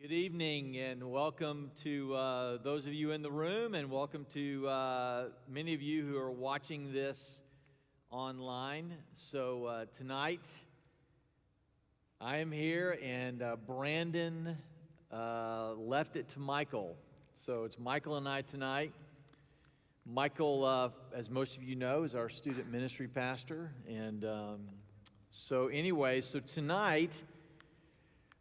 Good evening and welcome to those of you in the room, and welcome to many of you who are watching this online. So tonight I am here, and Brandon left it to Michael. So it's Michael and I tonight. Michael, as most of you know, is our student ministry pastor. And so tonight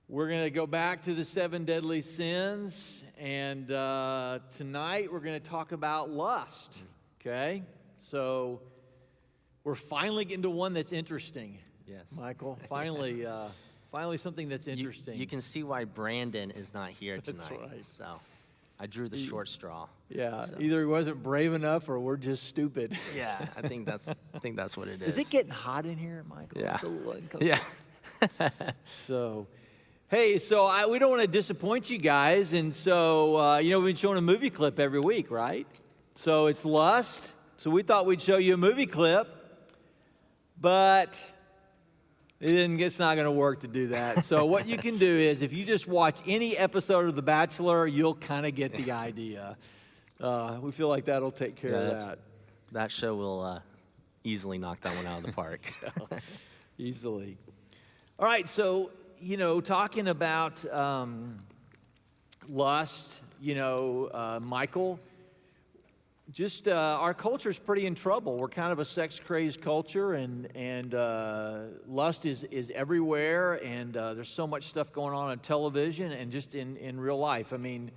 we're going to go back to the 7 deadly sins, and tonight we're going to talk about lust, okay? So we're finally getting to one that's interesting. Yes. Michael, finally something that's interesting. You can see why Brandon is not here tonight. That's right. So I drew the short straw. Yeah, so. Either he wasn't brave enough or we're just stupid. Yeah, I think that's what it is. Is it getting hot in here, Michael? Yeah. It's a little uncomfortable. Yeah. So, hey, we don't want to disappoint you guys, and so, we've been showing a movie clip every week, right? So it's Lust, so we thought we'd show you a movie clip, but it's not going to work to do that. So what you can do is, if you just watch any episode of The Bachelor, you'll kind of get the idea. We feel like that'll take care of that. That show will easily knock that one out of the park. Easily. All right, so, talking about lust, Michael, just our culture is pretty in trouble. We're kind of a sex-crazed culture, and lust is everywhere, and there's so much stuff going on television and just in real life. I mean,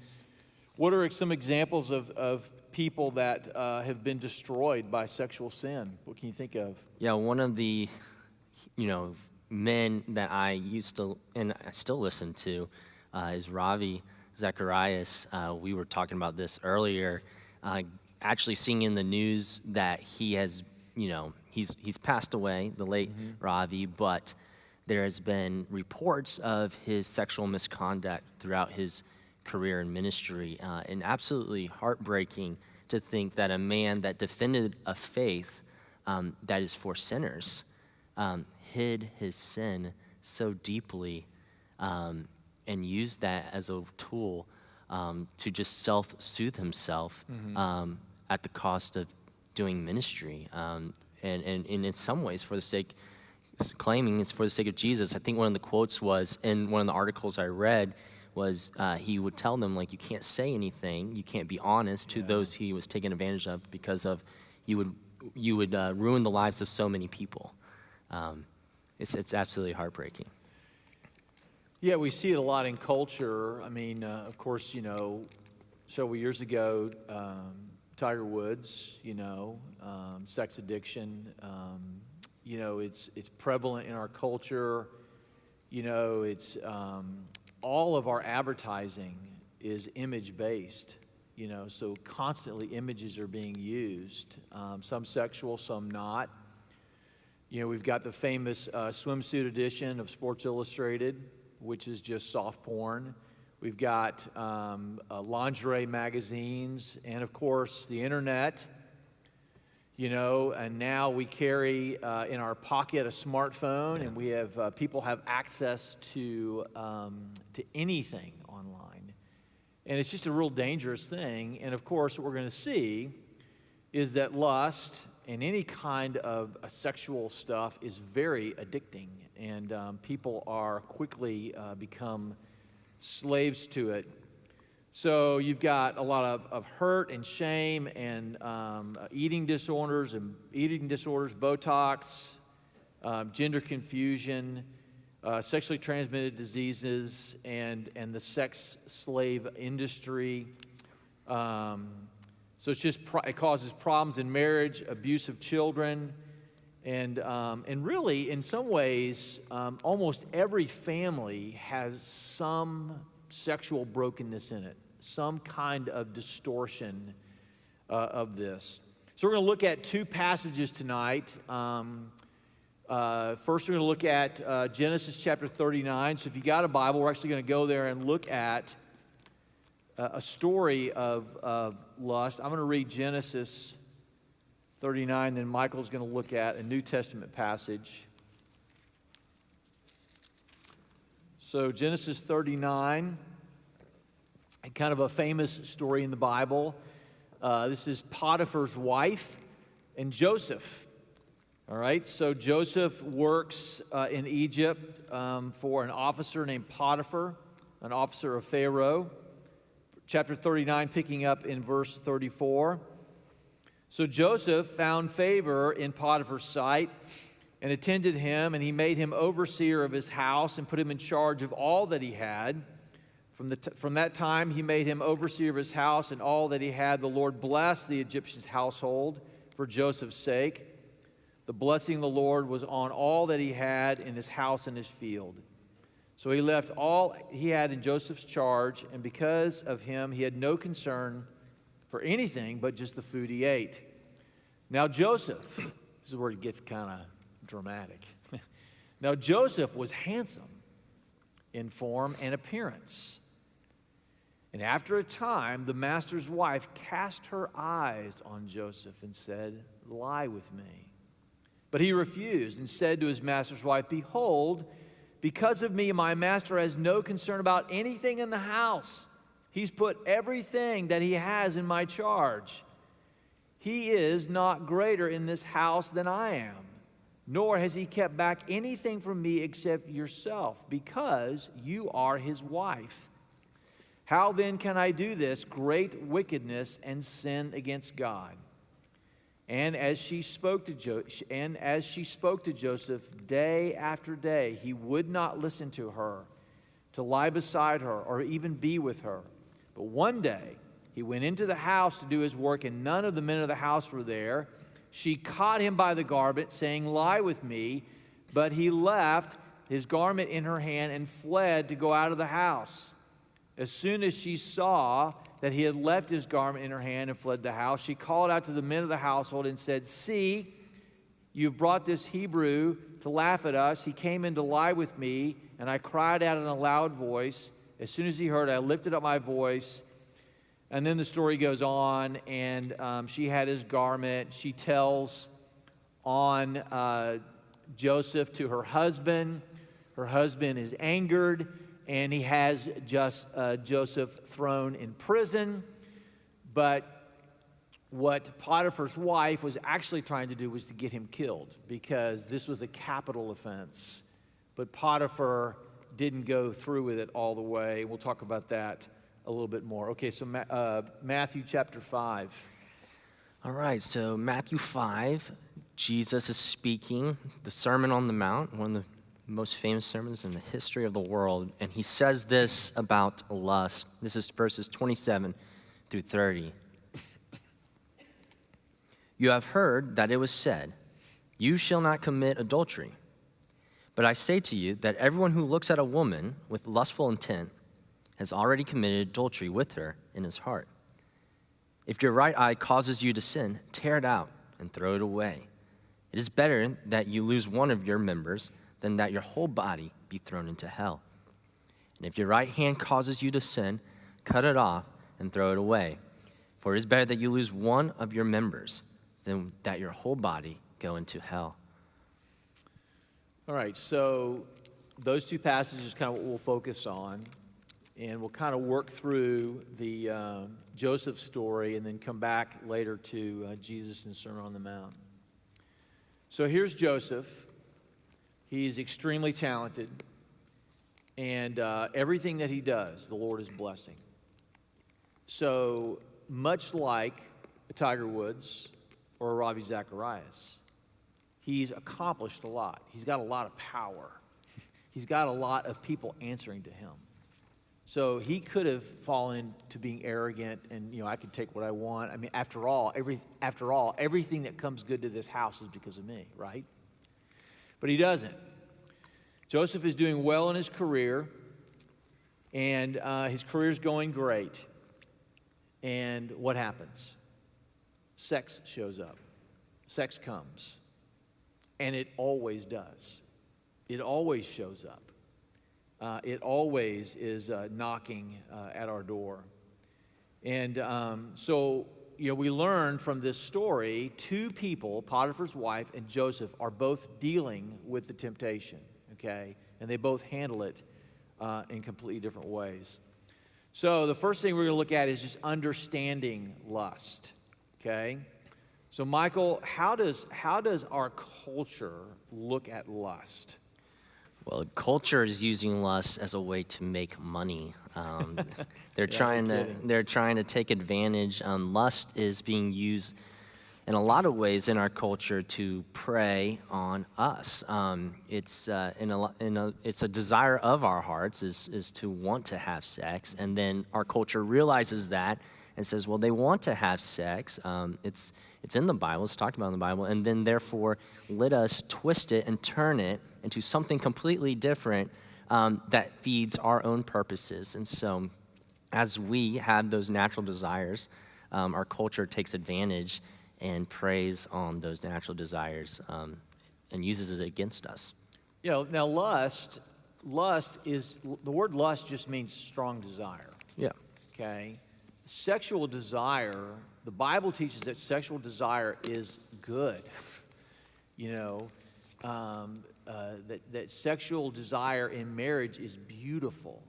what are some examples of people that have been destroyed by sexual sin? What can you think of? Yeah, one of the, men that I used to, and I still listen to, is Ravi Zacharias. We were talking about this earlier. Actually seeing in the news that he has, he's passed away, the late Ravi, but there has been reports of his sexual misconduct throughout his career in ministry, and absolutely heartbreaking to think that a man that defended a faith that is for sinners hid his sin so deeply and used that as a tool to just self-soothe himself at the cost of doing ministry. And in some ways, claiming it's for the sake of Jesus. I think one of the quotes was, in one of the articles I read, was he would tell them, you can't say anything, you can't be honest to those he was taking advantage of, because of you would ruin the lives of so many people. It's absolutely heartbreaking. Yeah, we see it a lot in culture. I mean, of course, several years ago, Tiger Woods, sex addiction, it's prevalent in our culture. It's all of our advertising is image-based, so constantly images are being used, some sexual, some not. We've got the famous swimsuit edition of Sports Illustrated, which is just soft porn. We've got lingerie magazines, and of course the internet, and now we carry in our pocket a smartphone, and we have people have access to anything online. And it's just a real dangerous thing. And of course what we're going to see is that lust and any kind of sexual stuff is very addicting, and people are quickly become slaves to it. So you've got a lot of hurt and shame and eating disorders, Botox, gender confusion, sexually transmitted diseases, and the sex slave industry. So it causes problems in marriage, abuse of children, and really, in some ways, almost every family has some sexual brokenness in it, some kind of distortion of this. So we're going to look at 2 passages tonight. First, we're going to look at Genesis chapter 39. So if you got a Bible, we're actually going to go there and look at a story of lust. I'm going to read Genesis 39, then Michael's going to look at a New Testament passage. So Genesis 39, kind of a famous story in the Bible. This is Potiphar's wife and Joseph. All right, so Joseph works in Egypt for an officer named Potiphar, an officer of Pharaoh. Chapter 39, picking up in verse 34. So Joseph found favor in Potiphar's sight and attended him, and he made him overseer of his house and put him in charge of all that he had. From that time, he made him overseer of his house and all that he had. The Lord blessed the Egyptian's household for Joseph's sake. The blessing of the Lord was on all that he had in his house and his field. So he left all he had in Joseph's charge, and because of him, he had no concern for anything but just the food he ate. Now Joseph, this is where it gets kind of dramatic. Now Joseph was handsome in form and appearance. And after a time, the master's wife cast her eyes on Joseph and said, "Lie with me." But he refused and said to his master's wife, "Behold, because of me, my master has no concern about anything in the house. He's put everything that he has in my charge. He is not greater in this house than I am, nor has he kept back anything from me except yourself, because you are his wife. How then can I do this great wickedness and sin against God?" And as she spoke to Joseph day after day, he would not listen to her, to lie beside her, or even be with her. But one day he went into the house to do his work, and none of the men of the house were there. She caught him by the garment, saying, "Lie with me." But he left his garment in her hand and fled to go out of the house. As soon as she saw that he had left his garment in her hand and fled the house, she called out to the men of the household and said, "See, you've brought this Hebrew to laugh at us. He came in to lie with me, and I cried out in a loud voice. As soon as he heard, I lifted up my voice." And then the story goes on, and she had his garment. She tells on Joseph to her husband. Her husband is angered, and he has Joseph thrown in prison. But what Potiphar's wife was actually trying to do was to get him killed, because this was a capital offense. But Potiphar didn't go through with it all the way. We'll talk about that a little bit more. Okay, so Matthew chapter 5. All right, so Matthew 5, Jesus is speaking, the Sermon on the Mount, one of the most famous sermons in the history of the world. And he says this about lust. This is verses 27 through 30. "You have heard that it was said, 'You shall not commit adultery.' But I say to you that everyone who looks at a woman with lustful intent has already committed adultery with her in his heart. If your right eye causes you to sin, tear it out and throw it away. It is better that you lose one of your members than that your whole body be thrown into hell. And if your right hand causes you to sin, cut it off and throw it away. For it is better that you lose one of your members than that your whole body go into hell." All right, so those two passages kind of what we'll focus on, and we'll kind of work through the Joseph story and then come back later to Jesus and Sermon on the Mount. So here's Joseph. He's extremely talented, and everything that he does, the Lord is blessing. So much like a Tiger Woods or a Ravi Zacharias, he's accomplished a lot. He's got a lot of power. He's got a lot of people answering to him. So he could have fallen into being arrogant and, I can take what I want. I mean, after all, everything that comes good to this house is because of me, right? But he doesn't. Joseph is doing well in his career, and his career's going great. And what happens? Sex shows up. Sex comes. And it always does. It always shows up. It always is knocking at our door. And so we learn from this story, two people, Potiphar's wife and Joseph, are both dealing with the temptation, okay? And they both handle it in completely different ways. So the first thing we're going to look at is just understanding lust, okay? So Michael, how does our culture look at lust? Well, culture is using lust as a way to make money. They're trying to take advantage. Lust is being used in a lot of ways in our culture to prey on us. It's a desire of our hearts is to want to have sex, and then our culture realizes that and says, well, they want to have sex. It's in the Bible. It's talked about in the Bible, and then therefore let us twist it and turn it into something completely different that feeds our own purposes. And so, as we have those natural desires, our culture takes advantage and preys on those natural desires and uses it against us. You know, now lust is, the word lust just means strong desire. Yeah. Okay? Sexual desire, the Bible teaches that sexual desire is good. You know, that sexual desire in marriage is beautiful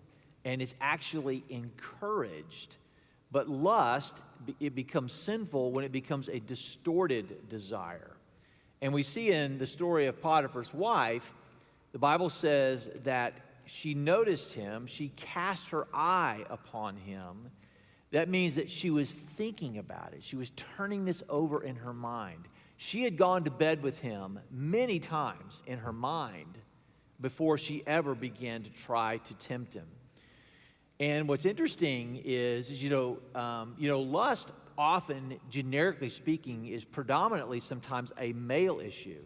and it's actually encouraged. But lust, it becomes sinful when it becomes a distorted desire. And we see in the story of Potiphar's wife, the Bible says that she noticed him, she cast her eye upon him. That means that she was thinking about it. She was turning this over in her mind. She had gone to bed with him many times in her mind before she ever began to try to tempt him. And what's interesting is lust often, generically speaking, is predominantly sometimes a male issue.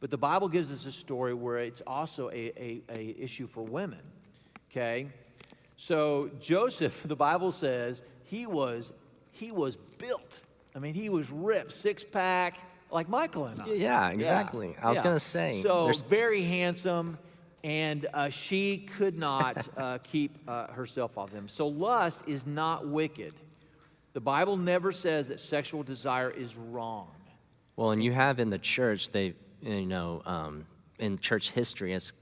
But the Bible gives us a story where it's also a issue for women, okay? So Joseph, the Bible says, he was built. I mean, he was ripped, six-pack, like Michael and I. Yeah, exactly. I was going to say. So very handsome. And she could not keep herself off him. So lust is not wicked. The Bible never says that sexual desire is wrong. Well, and you have in the church, in church history, has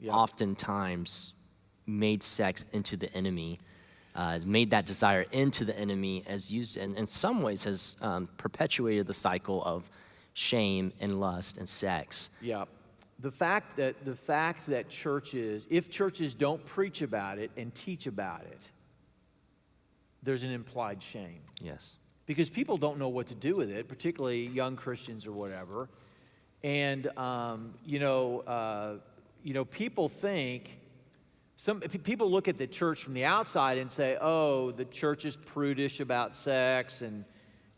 oftentimes made sex into the enemy, has made that desire into the enemy, as used, and in some ways has perpetuated the cycle of shame and lust and sex. Yeah. The fact that churches, if churches don't preach about it and teach about it, there's an implied shame. Yes. Because people don't know what to do with it, particularly young Christians or whatever. And people think, some people look at the church from the outside and say, oh, the church is prudish about sex and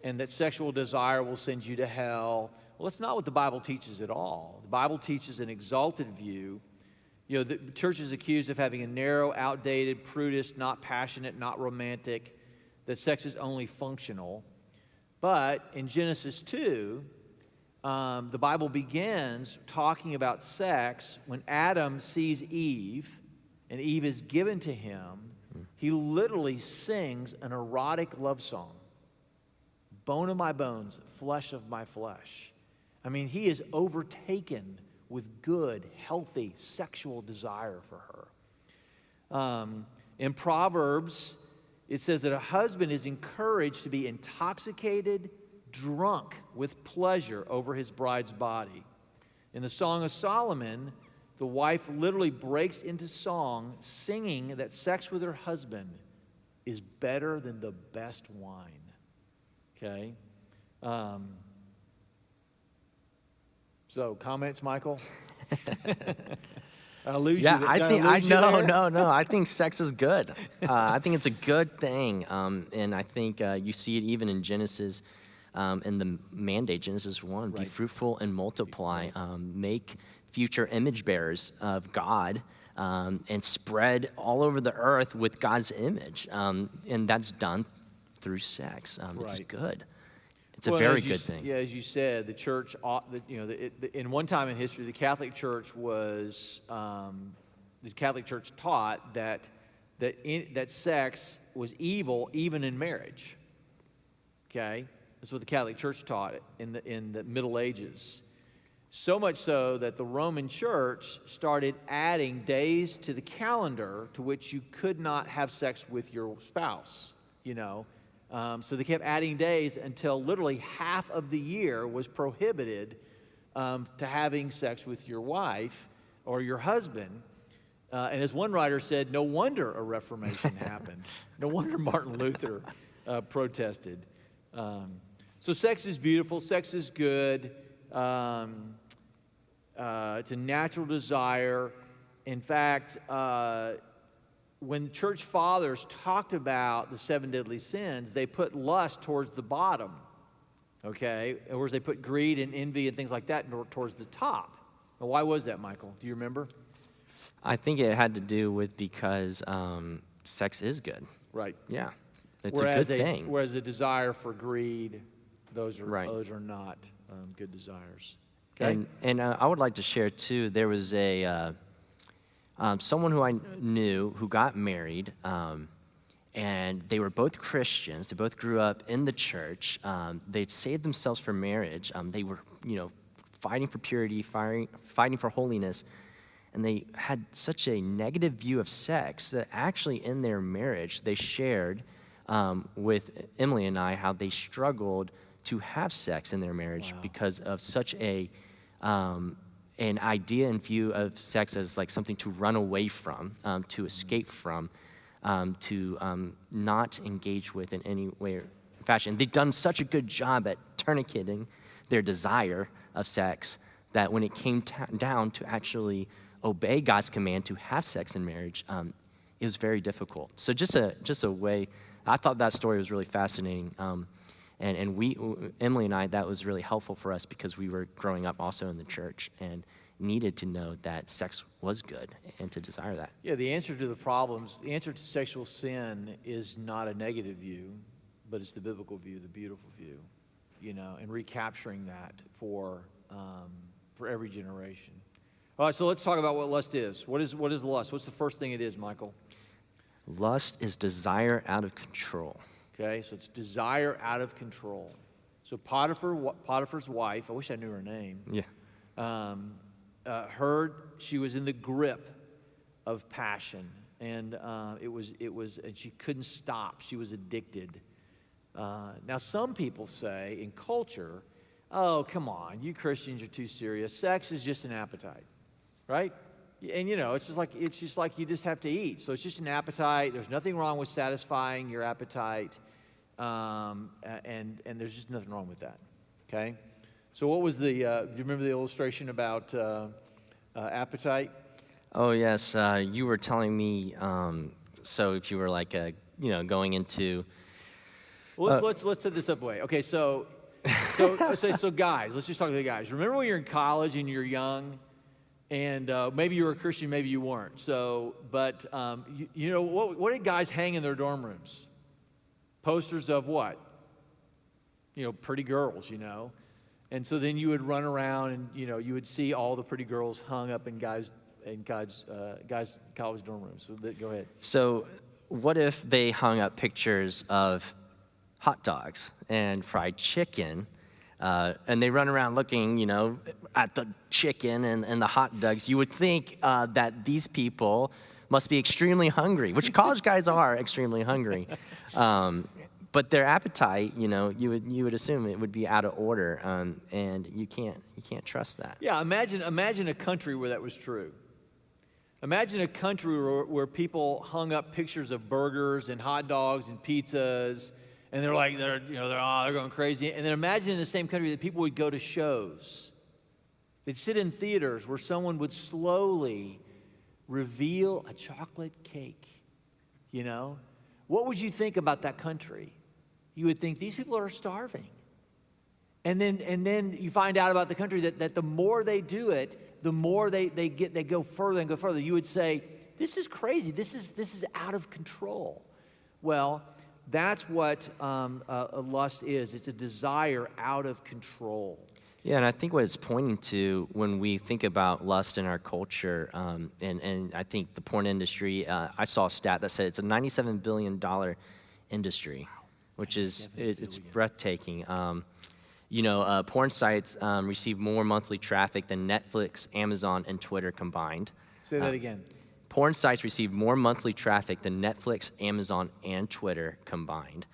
that sexual desire will send you to hell. Well, that's not what the Bible teaches at all. The Bible teaches an exalted view. You know, the church is accused of having a narrow, outdated, prudish, not passionate, not romantic, that sex is only functional. But in Genesis 2, the Bible begins talking about sex when Adam sees Eve, and Eve is given to him. He literally sings an erotic love song. Bone of my bones, flesh of my flesh. I mean, he is overtaken with good, healthy sexual desire for her. In Proverbs, it says that a husband is encouraged to be intoxicated, drunk with pleasure over his bride's body. In the Song of Solomon, the wife literally breaks into song singing that sex with her husband is better than the best wine. Okay? So, comments, Michael? I'll lose you. I think sex is good. I think it's a good thing, and I think you see it even in Genesis, in the mandate, Genesis 1, right. Be fruitful and multiply, make future image bearers of God, and spread all over the earth with God's image, and that's done through sex. It's good. It's a very good thing. Yeah, as you said, the church, in one time in history, the Catholic Church taught that sex was evil even in marriage. Okay, that's what the Catholic Church taught in the Middle Ages. So much so that the Roman Church started adding days to the calendar to which you could not have sex with your spouse, you know. So they kept adding days until literally half of the year was prohibited to having sex with your wife or your husband. And as one writer said, no wonder a Reformation happened. No wonder Martin Luther protested. So sex is beautiful. Sex is good. It's a natural desire. In fact, when church fathers talked about the 7 deadly sins, they put lust towards the bottom, okay? Whereas they put greed and envy and things like that towards the top. Now, why was that, Michael? Do you remember? I think it had to do with because sex is good. Right. Yeah, it's a good thing. Whereas a desire for greed, those are Right. those are not good desires. Okay. And I would like to share too. There was a someone who I knew who got married, and they were both Christians. They both grew up in the church. They'd saved themselves for marriage. They were, fighting for purity, fighting for holiness, and they had such a negative view of sex that actually in their marriage they shared with Emily and I how they struggled to have sex in their marriage because of such an idea and view of sex as like something to run away from, to escape from, to not engage with in any way or fashion. They've done such a good job at tourniqueting their desire of sex that when it came down to actually obey God's command to have sex in marriage, it was very difficult. So just a way, I thought that story was really fascinating. And we, Emily and I, that was really helpful for us because we were growing up also in the church and needed to know that sex was good and to desire that. Yeah, the answer to the problems, the answer to sexual sin is not a negative view, but it's the biblical view, the beautiful view, and recapturing that for every generation. All right, so let's talk about what lust is. What is lust? What's the first thing it is, Michael? Lust is desire out of control. Okay, so it's desire out of control. So Potiphar's wife, I wish I knew her name. Yeah. Heard she was in the grip of passion, and and she couldn't stop. She was addicted. Now, some people say in culture, "Oh, come on, you Christians are too serious. Sex is just an appetite, right?" And it's just like you just have to eat. So it's just an appetite. There's nothing wrong with satisfying your appetite, and there's just nothing wrong with that. Okay. So what was the? Do you remember the illustration about appetite? Oh yes, you were telling me. So if you were like going into. Well, let's set this up way. Okay, so guys, let's just talk to the guys. Remember when you're in college and you're young? And maybe you were a Christian, maybe you weren't. But what did guys hang in their dorm rooms? Posters of what? Pretty girls, And so then you would run around and, you would see all the pretty girls hung up in guys' college dorm rooms. So go ahead. So what if they hung up pictures of hot dogs and fried chicken? And they run around looking, at the chicken and the hot dogs. You would think that these people must be extremely hungry, which college guys are extremely hungry. But their appetite, you would assume it would be out of order, and you can't trust that. Yeah, imagine a country where that was true. Imagine a country where people hung up pictures of burgers and hot dogs and pizzas. And they're going crazy. And then imagine in the same country that people would go to shows. They'd sit in theaters where someone would slowly reveal a chocolate cake. What would you think about that country? You would think these people are starving. And then you find out about the country that the more they do it, the more they go further and go further. You would say, this is crazy. This is out of control. Well, that's what a lust is. It's a desire out of control. Yeah, and I think what it's pointing to when we think about lust in our culture, and I think the porn industry, I saw a stat that said it's a $97 billion industry, which is it's breathtaking. Porn sites receive more monthly traffic than Netflix, Amazon, and Twitter combined. Say that again. Porn sites receive more monthly traffic than Netflix, Amazon, and Twitter combined.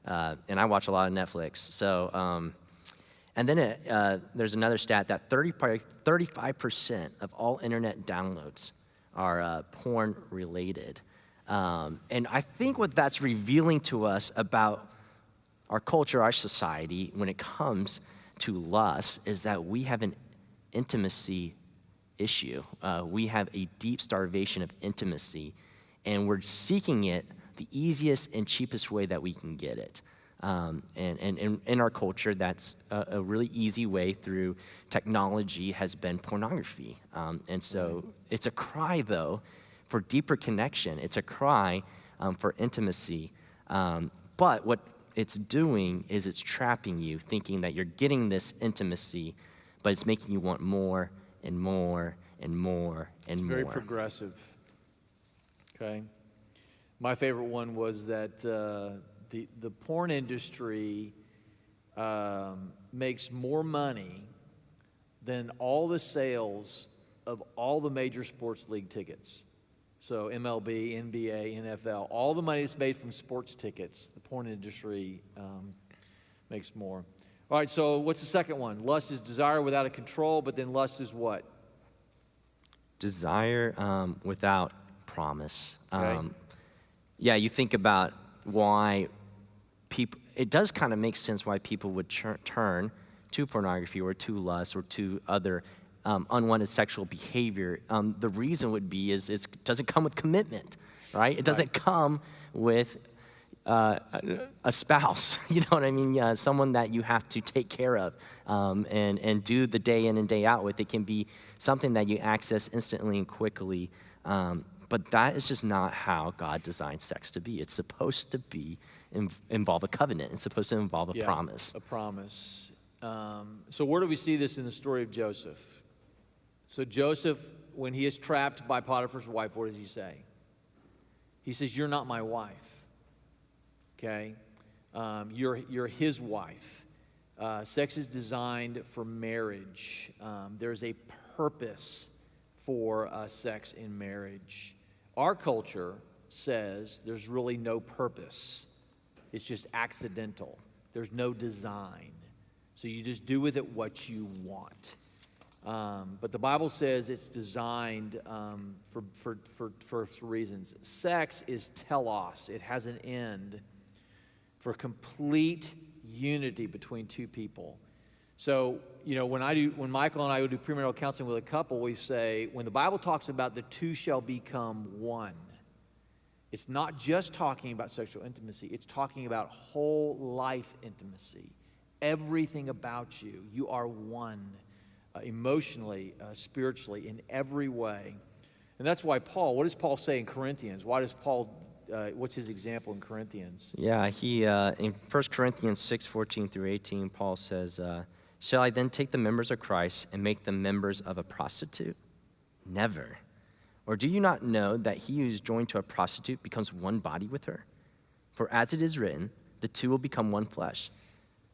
And I watch a lot of Netflix. So, and then there's another stat that 35% of all internet downloads are porn related. And I think what that's revealing to us about our culture, our society, when it comes to lust, is that we have an intimacy issue. We have a deep starvation of intimacy, and we're seeking it the easiest and cheapest way that we can get it. And in our culture, that's a really easy way through technology has been pornography. And so it's a cry, though, for deeper connection. It's a cry for intimacy. But what it's doing is it's trapping you, thinking that you're getting this intimacy, but it's making you want more and more and more and more. Very progressive. Okay. My favorite one was that the porn industry makes more money than all the sales of all the major sports league tickets. So MLB, NBA, NFL, all the money that's made from sports tickets, the porn industry makes more. All right, so what's the second one? Lust is desire without a control, but then lust is what? Desire without promise. Okay. Yeah, you think about why people, it does kind of make sense why people would turn to pornography or to lust or to other unwanted sexual behavior. The reason would be is it doesn't come with commitment, right? It doesn't come with a spouse, you know what I mean? Someone that you have to take care of and do the day in and day out with. It can be something that you access instantly and quickly, but that is just not how God designed sex to be. It's supposed to be involve a covenant. It's supposed to involve a promise. A promise. So where do we see this in the story of Joseph? So Joseph, when he is trapped by Potiphar's wife, what does he say? He says, "You're not my wife." Okay? You're his wife. Sex is designed for marriage. There's a purpose for sex in marriage. Our culture says there's really no purpose. It's just accidental. There's no design. So you just do with it what you want. But the Bible says it's designed for reasons. Sex is telos. It has an end for complete unity between two people. So, when Michael and I would do premarital counseling with a couple, we say, when the Bible talks about the two shall become one, it's not just talking about sexual intimacy. It's talking about whole life intimacy. Everything about you. You are one. Emotionally, spiritually, in every way. And that's why what does Paul say in Corinthians? What's his example in Corinthians? Yeah, he in 1 Corinthians 6:14 through 18, Paul says, "Shall I then take the members of Christ and make them members of a prostitute? Never. Or do you not know that he who is joined to a prostitute becomes one body with her? For as it is written, the two will become one flesh.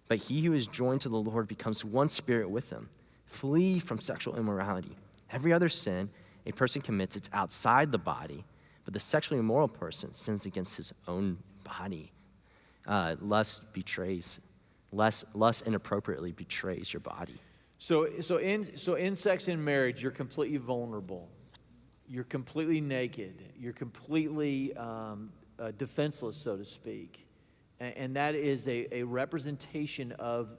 But he who is joined to the Lord becomes one spirit with him. Flee from sexual immorality. Every other sin a person commits, it's outside the body, but the sexually immoral person sins against his own body." Lust inappropriately betrays your body. So in sex and marriage, you're completely vulnerable. You're completely naked. You're completely defenseless, so to speak. And that is a representation of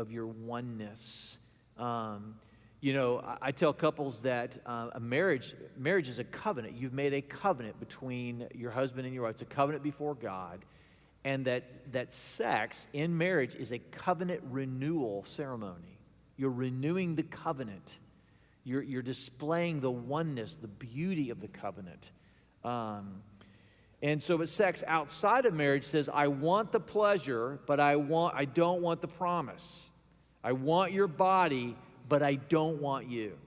your oneness. I tell couples that a marriage is a covenant. You've made a covenant between your husband and your wife. It's a covenant before God. And that sex in marriage is a covenant renewal ceremony. You're renewing the covenant. You're displaying the oneness, the beauty of the covenant. But sex outside of marriage says, I want the pleasure, but I don't want the promise. I want your body, but I don't want you.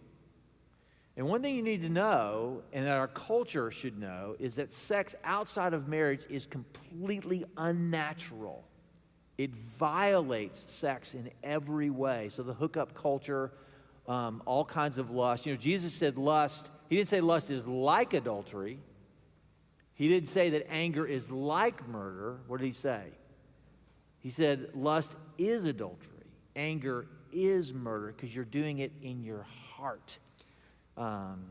And one thing you need to know, and that our culture should know, is that sex outside of marriage is completely unnatural. It violates sex in every way. So the hookup culture, all kinds of lust. Jesus said lust. He didn't say lust is like adultery. He didn't say that anger is like murder. What did he say? He said lust is adultery. Anger is murder because you're doing it in your heart. And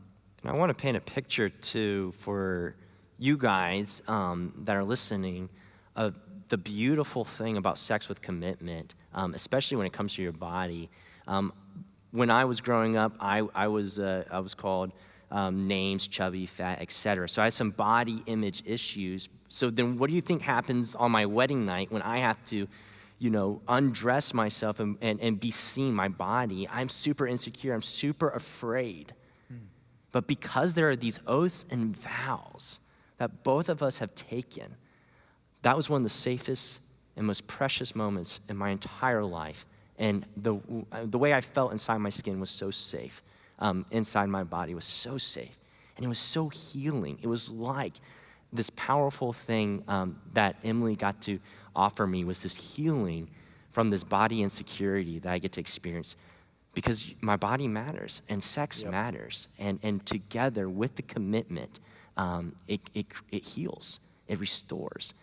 I want to paint a picture, too, for you guys that are listening of the beautiful thing about sex with commitment, especially when it comes to your body. When I was growing up, I was called names, chubby, fat, etc. So I had some body image issues. So then what do you think happens on my wedding night when I have to, undress myself and be seen, my body? I'm super insecure. I'm super afraid. But because there are these oaths and vows that both of us have taken, that was one of the safest and most precious moments in my entire life. And the way I felt inside my skin was so safe. Inside my body was so safe. And it was so healing. It was like this powerful thing that Emily got to offer me was this healing from this body insecurity that I get to experience. Because my body matters and sex matters. And together with the commitment, it heals, it restores.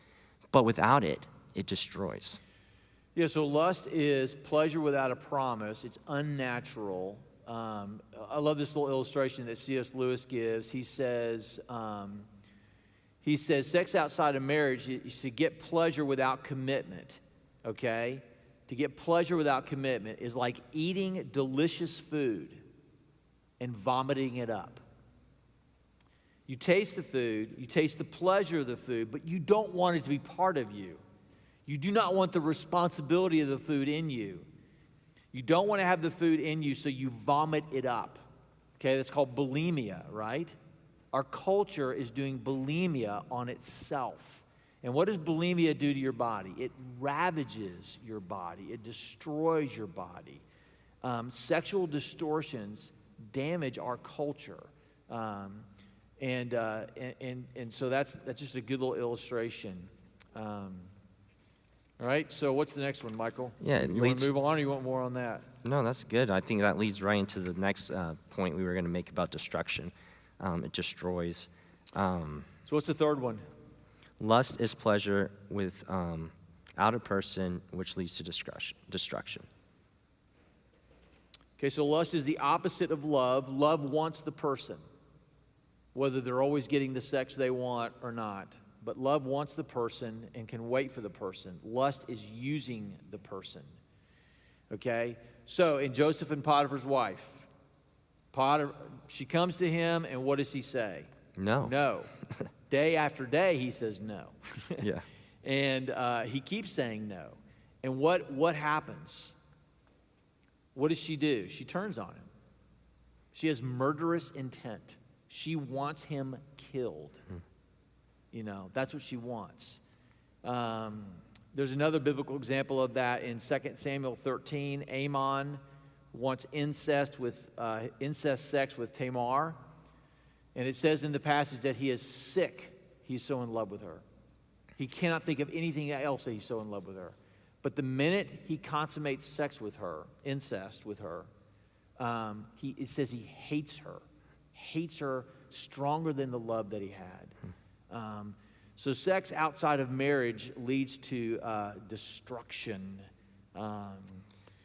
But without it, it destroys. Yeah, so lust is pleasure without a promise. It's unnatural. I love this little illustration that C.S. Lewis gives. He says, sex outside of marriage is to get pleasure without commitment, okay? To get pleasure without commitment is like eating delicious food and vomiting it up. You taste the food, you taste the pleasure of the food, but you don't want it to be part of you. You do not want the responsibility of the food in you. You don't want to have the food in you, so you vomit it up. Okay, that's called bulimia, right? Our culture is doing bulimia on itself. And what does bulimia do to your body? It ravages your body. It destroys your body. Sexual distortions damage our culture. And so that's just a good little illustration. All right, so what's the next one, Michael? Yeah, you want to move on, or you want more on that? No, that's good. I think that leads right into the next point we were going to make about destruction. It destroys. So what's the third one? Lust is pleasure without a person, which leads to destruction. Okay, so lust is the opposite of love. Love wants the person, whether they're always getting the sex they want or not. But love wants the person and can wait for the person. Lust is using the person. Okay? So in Joseph and Potiphar's wife, she comes to him, and what does he say? No. No. Day after day, he says no. Yeah. And he keeps saying no. And what happens? What does she do? She turns on him. She has murderous intent. She wants him killed. That's what she wants. There's another biblical example of that in 2 Samuel 13. Amon wants incest sex with Tamar. And it says in the passage that he is sick. He's so in love with her. He cannot think of anything else that he's so in love with her. But the minute he consummates sex with her, incest with her, it says he hates her stronger than the love that he had. So sex outside of marriage leads to destruction.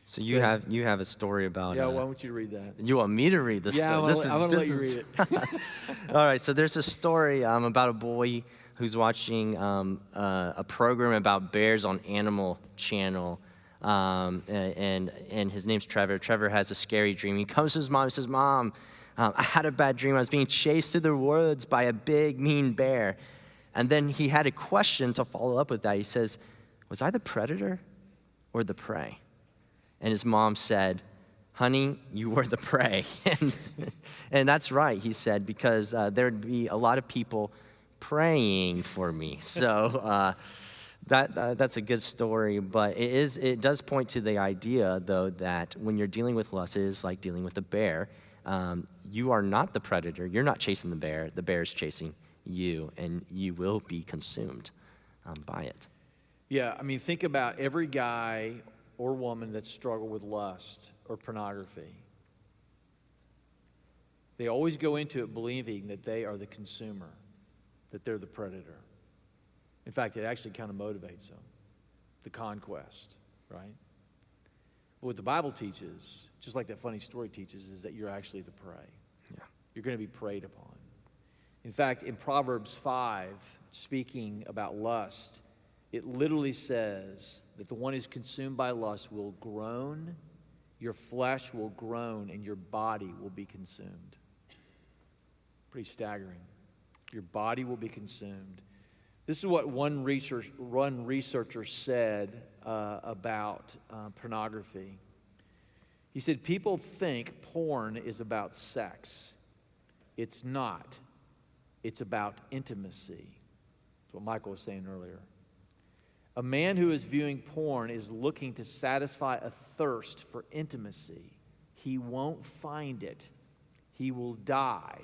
So you have a story about. Yeah, why don't you read that? You want me to read this? Yeah, story? I'm gonna let you read it. All right. So there's a story about a boy who's watching a program about bears on Animal Channel. And his name's Trevor. Trevor has a scary dream. He comes to his mom and says, "Mom, I had a bad dream. I was being chased through the woods by a big, mean bear." And then he had a question to follow up with that. He says, "Was I the predator or the prey?" And his mom said, "Honey, you were the prey." And that's right, he said, because there'd be a lot of people praying for me. So that's a good story. But it does point to the idea, though, that when you're dealing with lust, it is like dealing with a bear. You are not the predator. You're not chasing the bear. The bear is chasing you, and you will be consumed by it. Yeah, I mean, think about every guy or woman that struggled with lust or pornography. They always go into it believing that they are the consumer, that they're the predator. In fact, it actually kind of motivates them, the conquest, right? But what the Bible teaches, just like that funny story teaches, is that you're actually the prey. Yeah. You're going to be preyed upon. In fact, in Proverbs 5, speaking about lust, it literally says that the one who's consumed by lust will groan, your flesh will groan, and your body will be consumed. Pretty staggering. Your body will be consumed. This is what one researcher said about pornography. He said, people think porn is about sex. It's not. It's about intimacy. That's what Michael was saying earlier. A man who is viewing porn is looking to satisfy a thirst for intimacy. He won't find it. He will die.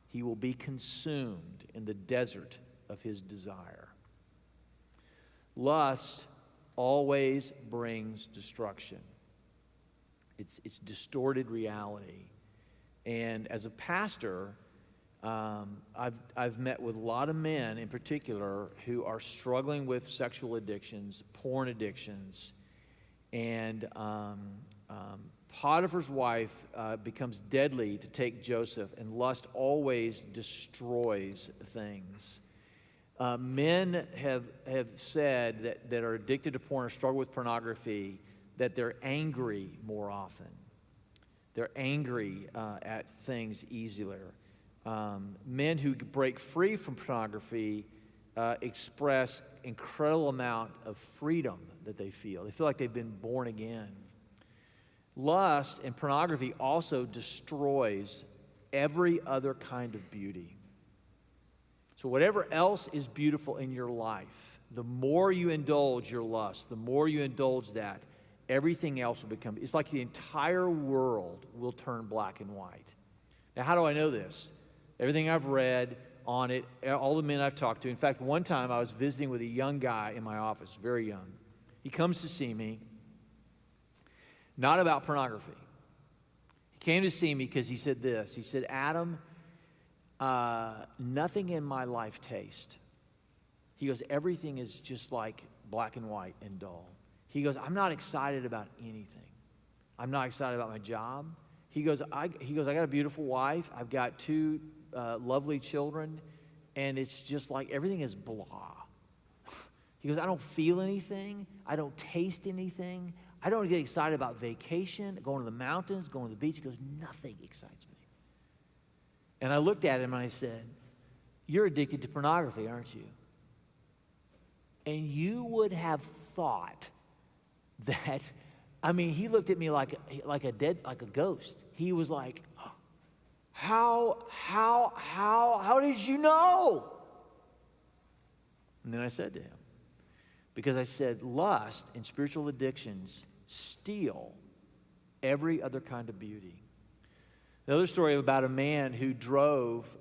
He will be consumed in the desert of his desire. Lust always brings destruction. It's distorted reality. And as a pastor, I've met with a lot of men in particular who are struggling with sexual addictions, porn addictions, and Potiphar's wife becomes deadly to take Joseph, and lust always destroys things. Men have said that are addicted to porn or struggle with pornography that they're angry more often. They're angry at things easier. Men who break free from pornography express incredible amount of freedom that they feel. They feel like they've been born again. Lust and pornography also destroys every other kind of beauty. So whatever else is beautiful in your life, the more you indulge your lust, the more you indulge that, everything else will become, it's like the entire world will turn black and white. Now, how do I know this? Everything I've read on it, all the men I've talked to. In fact, one time I was visiting with a young guy in my office, very young. He comes to see me, not about pornography. He came to see me because he said this. He said, Adam, nothing in my life tastes. He goes, everything is just like black and white and dull. He goes, I'm not excited about anything. I'm not excited about my job. He goes, I got a beautiful wife. I've got two lovely children, and it's just like everything is blah. He goes, I don't feel anything. I don't taste anything. I don't get excited about vacation, going to the mountains, going to the beach. He goes, nothing excites me. And I looked at him and I said, you're addicted to pornography, aren't you? And you would have thought that, I mean, he looked at me like a ghost. He was like, how did you know? And then I said to him, because I said lust and spiritual addictions steal every other kind of beauty. Another story about a man who drove,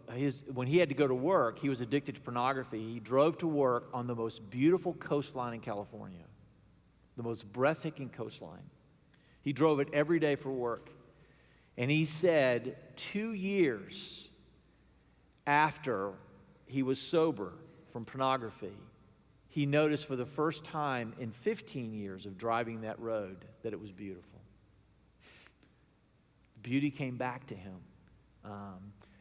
when he had to go to work, he was addicted to pornography. He drove to work on the most beautiful coastline in California, the most breathtaking coastline. He drove it every day for work. And he said 2 years after he was sober from pornography, he noticed for the first time in 15 years of driving that road that it was beautiful. Beauty came back to him.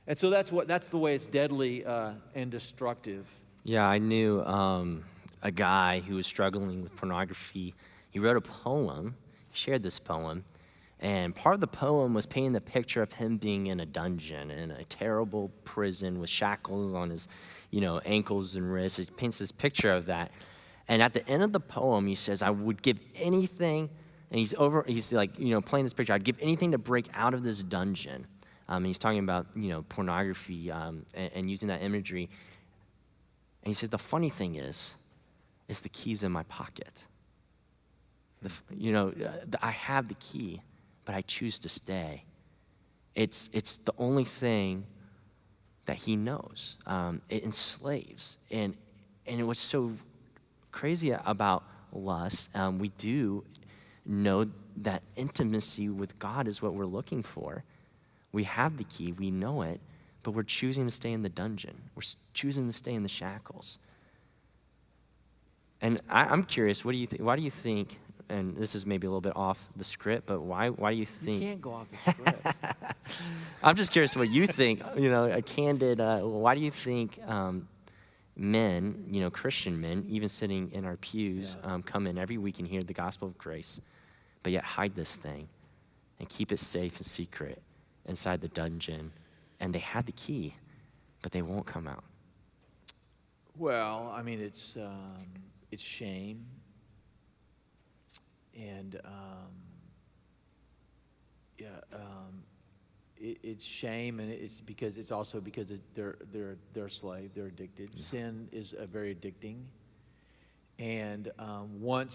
And so that's the way it's deadly and destructive. Yeah, I knew a guy who was struggling with pornography. He wrote a poem, shared this poem, and part of the poem was painting the picture of him being in a dungeon, in a terrible prison with shackles on his, ankles and wrists. He paints this picture of that. And at the end of the poem, he says, I would give anything, and he's like, playing this picture, I'd give anything to break out of this dungeon. And he's talking about, pornography and using that imagery. And he said, the funny thing is the key's in my pocket. I have the key, but I choose to stay. It's the only thing that he knows. It enslaves. And it was so crazy about lust. We do know that intimacy with God is what we're looking for. We have the key, we know it, but we're choosing to stay in the dungeon. We're choosing to stay in the shackles. And I'm curious, what do you think? Why do you think, and this is maybe a little bit off the script, but why do you think? You can't go off the script. I'm just curious what you think, a candid, why do you think men, Christian men, even sitting in our pews, come in every week and hear the gospel of grace, but yet hide this thing and keep it safe and secret inside the dungeon, and they have the key, but they won't come out? Well, I mean, it's shame, and it's shame, and it's because it's also because they're a slave, they're addicted. Yeah. Sin is very addicting, and when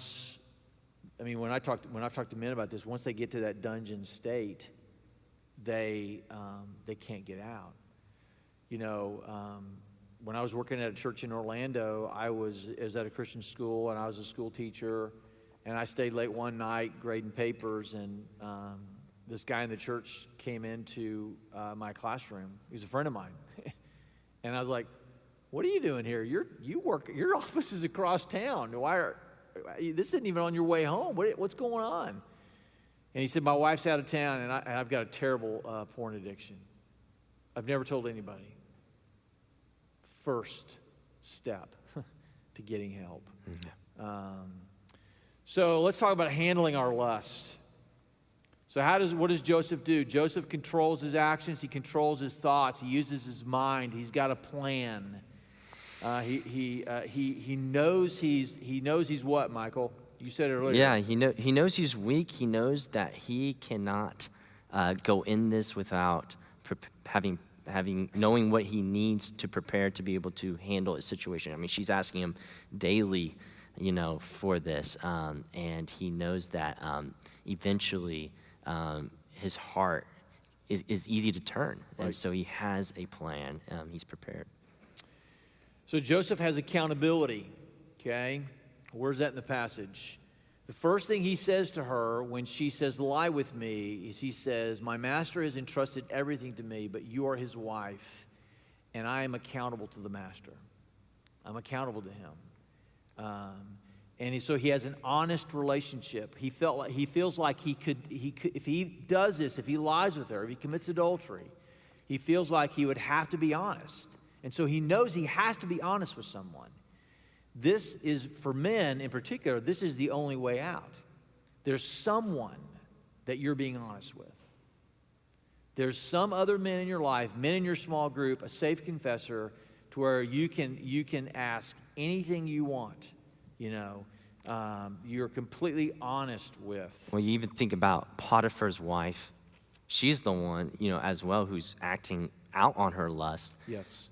I've talked to men about this, once they get to that dungeon state, they can't get out. When I was working at a church in Orlando, I was at a Christian school, and I was a school teacher, and I stayed late one night grading papers, and this guy in the church came into my classroom. He was a friend of mine, and I was like, "What are you doing here? Your office is across town. This isn't even on your way home. What's going on?" And he said, "My wife's out of town, and I've got a terrible porn addiction. I've never told anybody." First step to getting help. Mm-hmm. So let's talk about handling our lust. So what does Joseph do? Joseph controls his actions. He controls his thoughts. He uses his mind. He's got a plan. He knows he's what, Michael? You said it earlier. Yeah, he knows he's weak. He knows that he cannot go in this without knowing what he needs to prepare to be able to handle a situation. I mean, she's asking him daily, for this, and he knows that eventually his heart is easy to turn, right. And so he has a plan. He's prepared. So Joseph has accountability, okay? Where's that in the passage? The first thing he says to her when she says, "Lie with me," is he says, "My master has entrusted everything to me, but you are his wife, and I am accountable to the master. I'm accountable to him." So he has an honest relationship. He feels like he could, if he does this, if he lies with her, if he commits adultery, he feels like he would have to be honest. And so he knows he has to be honest with someone. This is, for men in particular, this is the only way out. There's someone that you're being honest with. There's some other men in your life, men in your small group, a safe confessor, to where you can ask anything you want. You're completely honest with. Well, you even think about Potiphar's wife. She's the one, as well, who's acting out on her lust. Yes.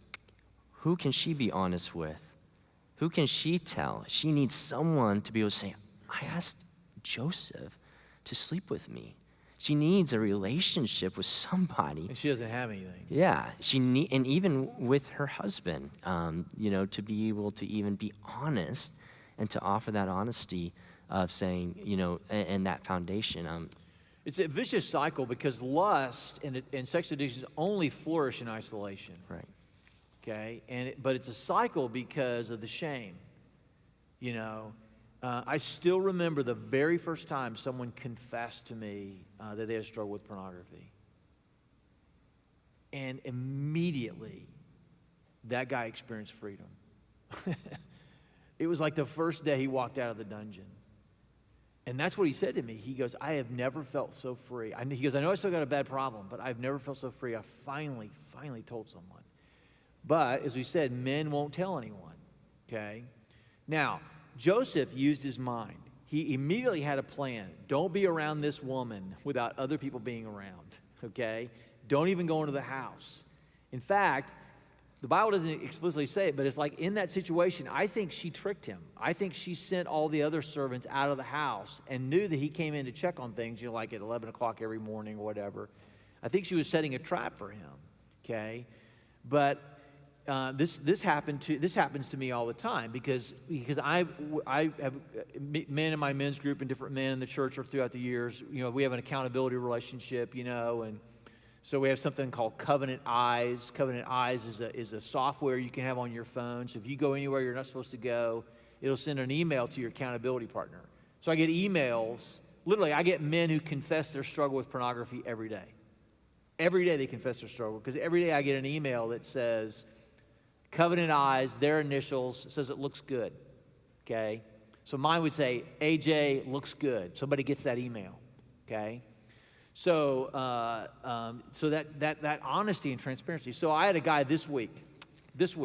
Who can she be honest with? Who can she tell? She needs someone to be able to say, "I asked Joseph to sleep with me." She needs a relationship with somebody. And she doesn't have anything. Yeah, and even with her husband, to be able to even be honest and to offer that honesty of saying, and that foundation. It's a vicious cycle because lust and sex addictions only flourish in isolation. Right. Okay, but it's a cycle because of the shame. I still remember the very first time someone confessed to me that they had struggled with pornography. And immediately, that guy experienced freedom. It was like the first day he walked out of the dungeon. And that's what he said to me. He goes, "I have never felt so free." He goes, "I know I still got a bad problem, but I've never felt so free. I finally told someone." But, as we said, men won't tell anyone, okay? Now, Joseph used his mind. He immediately had a plan. Don't be around this woman without other people being around, okay? Don't even go into the house. In fact, the Bible doesn't explicitly say it, but it's like in that situation, I think she tricked him. I think she sent all the other servants out of the house and knew that he came in to check on things, like at 11 o'clock every morning or whatever. I think she was setting a trap for him, okay? But this happens to me all the time because I have men in my men's group and different men in the church or throughout the years. We have an accountability relationship, and so we have something called Covenant Eyes. Covenant Eyes is a software you can have on your phone. So if you go anywhere you're not supposed to go, it'll send an email to your accountability partner. So I get emails. Literally, I get men who confess their struggle with pornography every day. Every day they confess their struggle because every day I get an email that says, Covenant Eyes, their initials, says it looks good, okay? So mine would say, AJ looks good. Somebody gets that email, okay? So so that honesty and transparency. So I had a guy this week, it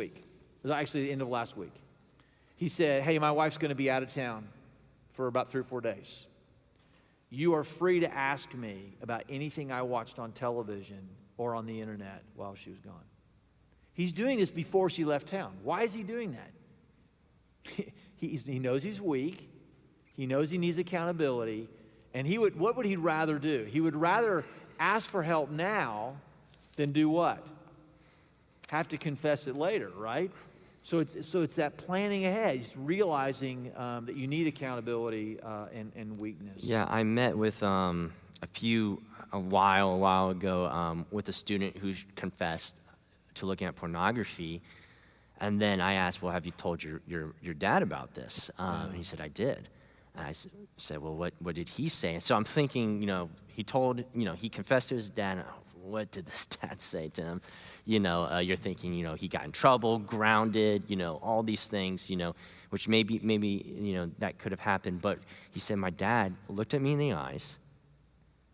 was actually the end of last week. He said, hey, my wife's going to be out of town for about 3 or 4 days. You are free to ask me about anything I watched on television or on the internet while she was gone. He's doing this before she left town. Why is he doing that? He knows he's weak. He knows he needs accountability. And what would he rather do? He would rather ask for help now than do what? Have to confess it later, right? So it's that planning ahead. It's realizing that you need accountability and weakness. Yeah, I met with a while ago with a student who confessed to looking at pornography, and then I asked, well, have you told your dad about this? And he said, I did. And I said, well, what did he say? And so I'm thinking, he confessed to his dad. What did this dad say to him? You're thinking, he got in trouble, grounded, all these things, which maybe that could have happened. But he said, my dad looked at me in the eyes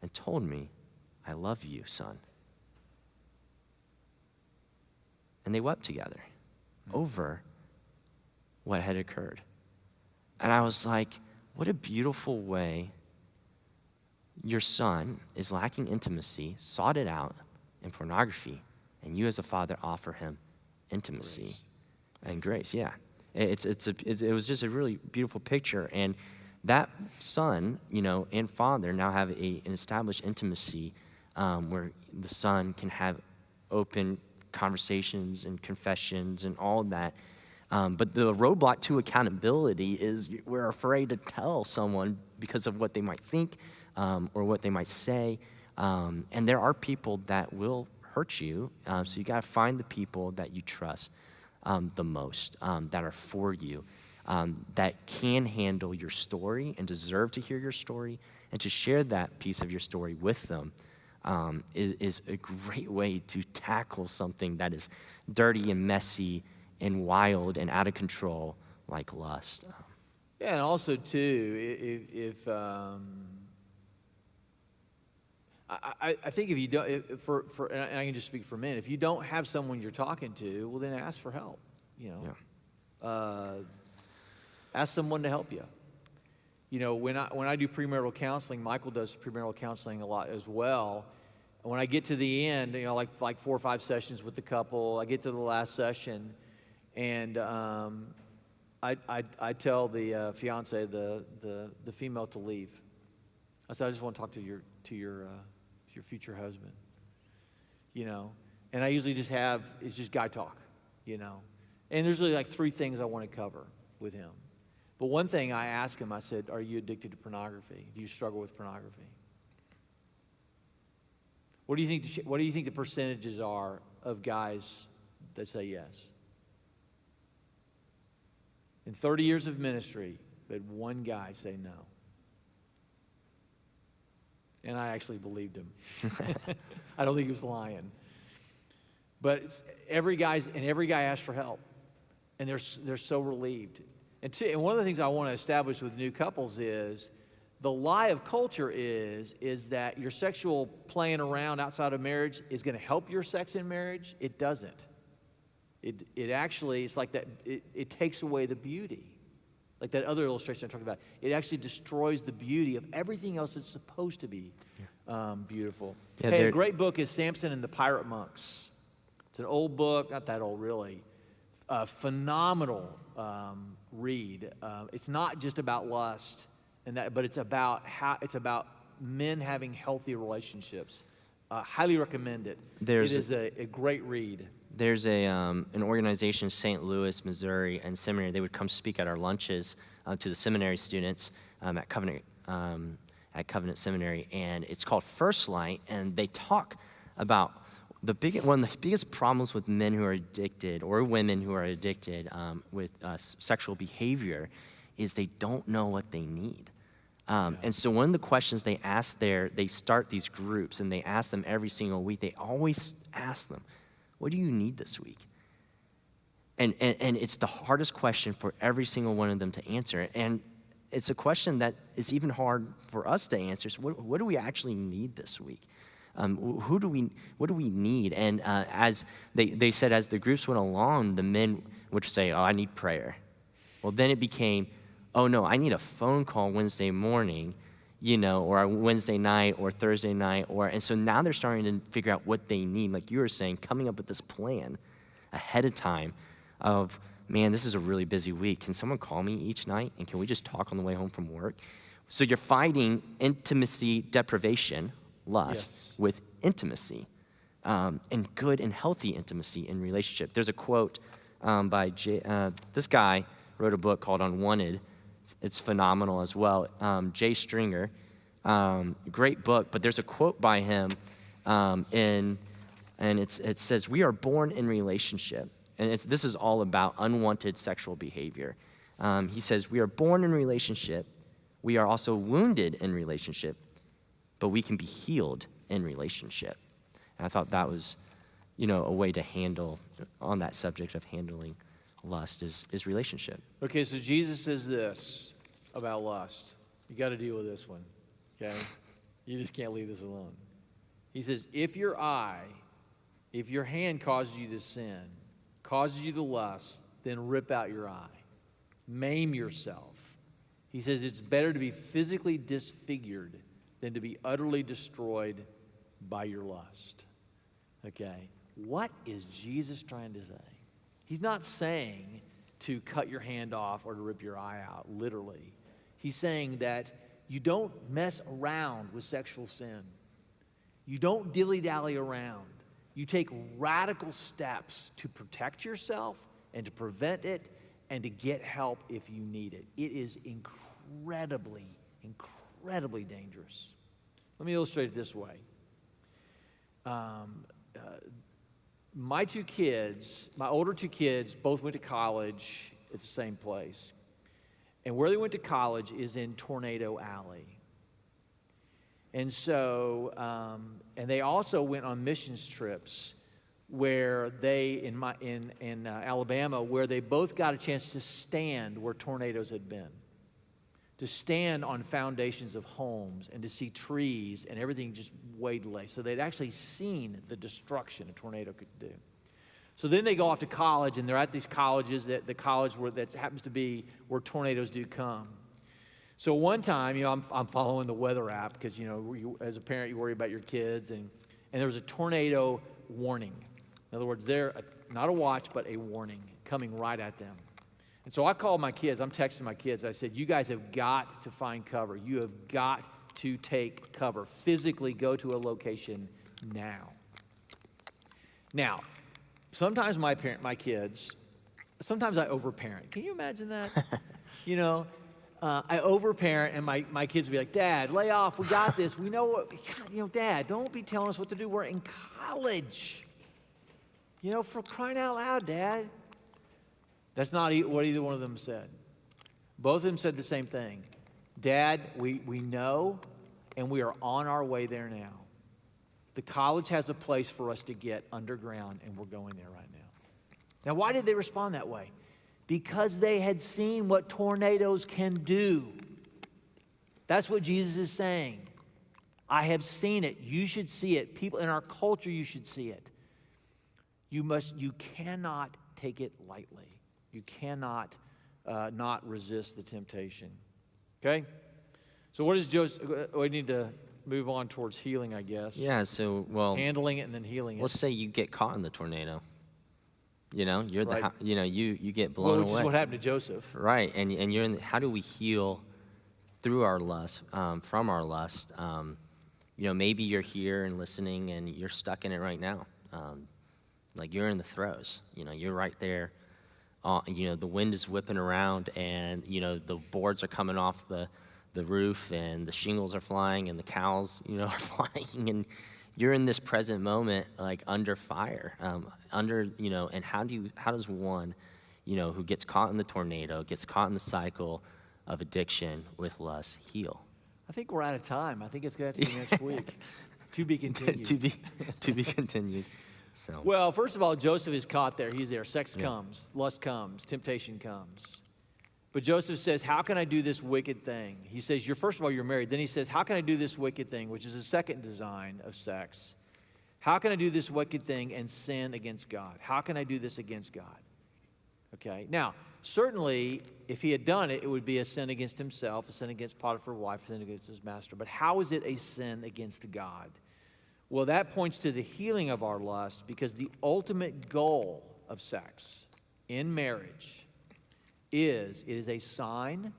and told me, I love you, son. And they wept together over what had occurred. And I was like, what a beautiful way your son is lacking intimacy, sought it out in pornography, and you as a father offer him intimacy and grace. Yeah, it was just a really beautiful picture, and that son, and father now have an established intimacy where the son can have open conversations and confessions and all of that. But the roadblock to accountability is we're afraid to tell someone because of what they might think or what they might say. And there are people that will hurt you. So you got to find the people that you trust the most, that are for you, that can handle your story and deserve to hear your story, and to share that piece of your story with them. Is a great way to tackle something that is dirty and messy and wild and out of control like lust. Yeah, and also too, if I think if you don't, and I can just speak for men, if you don't have someone you're talking to, well then ask for help. Ask someone to help you. When I do premarital counseling, Michael does premarital counseling a lot as well. And when I get to the end, like 4 or 5 sessions with the couple, I get to the last session, and I tell the fiance, the female, to leave. I said, I just want to talk to your future husband, And I usually it's just guy talk, And there's really like 3 things I want to cover with him. But one thing I asked him, I said, are you addicted to pornography? Do you struggle with pornography? What do you think the percentages are of guys that say yes? In 30 years of ministry, we had 1 guy say no. And I actually believed him. I don't think he was lying. But every guy asked for help. And they're so relieved. And one of the things I want to establish with new couples is the lie of culture is that your sexual playing around outside of marriage is going to help your sex in marriage. It doesn't. It actually, it's like that, it takes away the beauty. Like that other illustration I talked about. It actually destroys the beauty of everything else that's supposed to be beautiful. Yeah, a great book is Samson and the Pirate Monks. It's an old book, not that old really. Phenomenal read. It's not just about lust, but it's about men having healthy relationships Highly recommend it. There's- It is a great read. There's an organization, St. Louis, Missouri, and seminary. They would come speak at our lunches to the seminary students at Covenant Seminary, and it's called First Light. And they talk about one of the biggest problems with men who are addicted or women who are addicted with sexual behavior is they don't know what they need. And so one of the questions they ask they start these groups, and they ask them every single week. They always ask them, what do you need this week? And it's the hardest question for every single one of them to answer. And it's a question that is even hard for us to answer. So what do we actually need this week? What do we need? And as they said, as the groups went along, the men would say, oh, I need prayer. Well, then it became, oh, no, I need a phone call Wednesday morning, or Wednesday night or Thursday night. And so now they're starting to figure out what they need. Like you were saying, coming up with this plan ahead of time of, man, this is a really busy week. Can someone call me each night? And can we just talk on the way home from work? So you're fighting intimacy deprivation, lust, with intimacy, and good and healthy intimacy in relationship. There's a quote by this guy wrote a book called Unwanted. It's phenomenal as well. Jay Stringer, great book, but there's a quote by him, and it says, we are born in relationship. And this is all about unwanted sexual behavior. He says, we are born in relationship. We are also wounded in relationship, but we can be healed in relationship. And I thought that was, a way to handle on that subject of handling lust is relationship. Okay, so Jesus says this about lust. You got to deal with this one, okay? You just can't leave this alone. He says, if your hand causes you to sin, causes you to lust, then rip out your eye. Maim yourself. He says it's better to be physically disfigured than to be utterly destroyed by your lust. Okay? What is Jesus trying to say? He's not saying to cut your hand off or to rip your eye out, literally. He's saying that you don't mess around with sexual sin. You don't dilly-dally around. You take radical steps to protect yourself and to prevent it and to get help if you need it. It is incredibly, incredibly dangerous. Let me illustrate it this way. My older two kids, both went to college at the same place. And where they went to college is in Tornado Alley. And so, and they also went on missions trips where they, in Alabama, where they both got a chance to stand where tornadoes had been. To stand on foundations of homes and to see trees and everything just laid away. So they'd actually seen the destruction a tornado could do. So then they go off to college, and they're at these colleges, that happens to be where tornadoes do come. So one time, I'm following the weather app because, as a parent, you worry about your kids, and there was a tornado warning. In other words, not a watch, but a warning coming right at them. And so I called my kids. I'm texting my kids. I said, you guys have got to find cover. You have got to take cover. Physically go to a location now. Now, sometimes my kids, sometimes I overparent. Can you imagine that? I overparent, and my kids will be like, Dad, lay off. We got this. We know what, God, Dad, don't be telling us what to do. We're in college. For crying out loud, Dad. That's not what either one of them said. Both of them said the same thing. Dad, we know, and we are on our way there now. The college has a place for us to get underground, and we're going there right now. Now, why did they respond that way? Because they had seen what tornadoes can do. That's what Jesus is saying. I have seen it. You should see it. People in our culture, you should see it. You cannot take it lightly. You cannot not resist the temptation. Okay? So what is Joseph? We need to move on towards healing, I guess. Yeah, so, handling it and then healing it. Let's say you get caught in the tornado. You're right. You get blown away. Which is what happened to Joseph. Right, and you're in how do we heal through our lust, from our lust, maybe you're here and listening and you're stuck in it right now. Like you're in the throes, you're right there. The wind is whipping around and, the boards are coming off the roof and the shingles are flying and the cows, are flying, and you're in this present moment, like under fire, and how does one, who gets caught in the tornado, gets caught in the cycle of addiction with lust, heal? I think we're out of time. I think it's going to have to be next week. To be continued. to be continued. So. Well, first of all, Joseph is caught there. He's there. Sex comes, lust comes, temptation comes. But Joseph says, how can I do this wicked thing? He says, first of all, you're married. Then he says, how can I do this wicked thing, which is the second design of sex? How can I do this wicked thing and sin against God? How can I do this against God? Okay. Now, certainly, if he had done it, it would be a sin against himself, a sin against Potiphar's wife, a sin against his master. But how is it a sin against God? Well, that points to the healing of our lust, because the ultimate goal of sex in marriage is a sign,